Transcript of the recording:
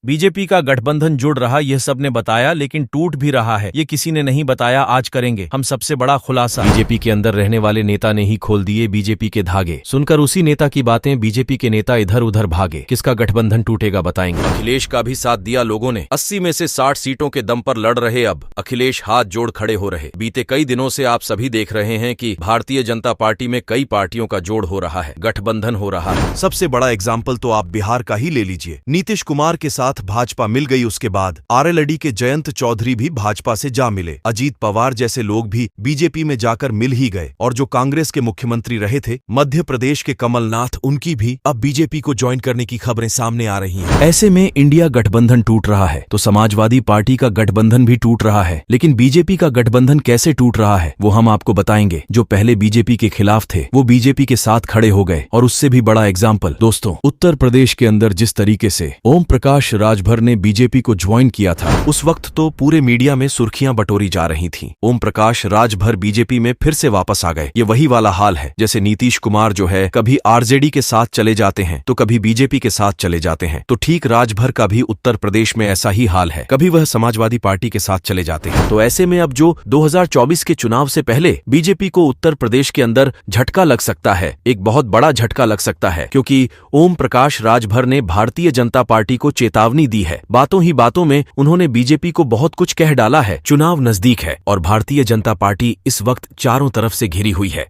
BJP का गठबंधन जुड़ रहा, यह सबने बताया, लेकिन टूट भी रहा है, ये किसी ने नहीं बताया। आज करेंगे हम सबसे बड़ा खुलासा। बीजेपी के अंदर रहने वाले नेता ने ही खोल दिए बीजेपी के धागे। सुनकर उसी नेता की बातें बीजेपी के नेता इधर उधर भागे। किसका गठबंधन टूटेगा बताएंगे। अखिलेश का भी साथ दिया लोगों ने। 80 में से 60 सीटों के दम पर लड़ रहे अब अखिलेश हाथ जोड़ खड़े हो रहे। बीते कई दिनों से आप सभी देख रहे हैं कि भारतीय जनता पार्टी में कई पार्टियों का जोड़ हो रहा है, गठबंधन हो रहा है। सबसे बड़ा एग्जाम्पल तो आप बिहार का ही ले लीजिए। नीतीश कुमार के साथ भाजपा मिल गई, उसके बाद आरएलडी के जयंत चौधरी भी भाजपा से जा मिले। अजीत पवार जैसे लोग भी बीजेपी में जाकर मिल ही गए। और जो कांग्रेस के मुख्यमंत्री रहे थे मध्य प्रदेश के कमलनाथ, उनकी भी अब बीजेपी को ज्वाइन करने की खबरें सामने आ रही हैं। ऐसे में इंडिया गठबंधन टूट रहा है तो समाजवादी पार्टी का गठबंधन भी टूट रहा है। लेकिन बीजेपी का गठबंधन कैसे टूट रहा है वो हम आपको बताएंगे। जो पहले बीजेपी के खिलाफ थे वो बीजेपी के साथ खड़े हो गए। और उससे भी बड़ा एग्जाम्पल दोस्तों, उत्तर प्रदेश के अंदर जिस तरीके से ओम प्रकाश राजभर ने बीजेपी को ज्वाइन किया था, उस वक्त तो पूरे मीडिया में सुर्खियां बटोरी जा रही थीं। ओम प्रकाश राजभर बीजेपी में फिर से वापस आ गए। ये वही वाला हाल है जैसे नीतीश कुमार जो है कभी आरजेडी के साथ चले जाते हैं तो कभी बीजेपी के साथ चले जाते हैं। तो ठीक राजभर का भी उत्तर प्रदेश में ऐसा ही हाल है, कभी वह समाजवादी पार्टी के साथ चले जाते हैं। तो ऐसे में अब जो 2024 के चुनाव से पहले बीजेपी को उत्तर प्रदेश के अंदर झटका लग सकता है, एक बहुत बड़ा झटका लग सकता है, क्योंकि ओम प्रकाश राजभर ने भारतीय जनता पार्टी को चेतावनी दी है। बातों ही बातों में उन्होंने बीजेपी को बहुत कुछ कह डाला है। चुनाव नजदीक है और भारतीय जनता पार्टी इस वक्त चारों तरफ से घिरी हुई है।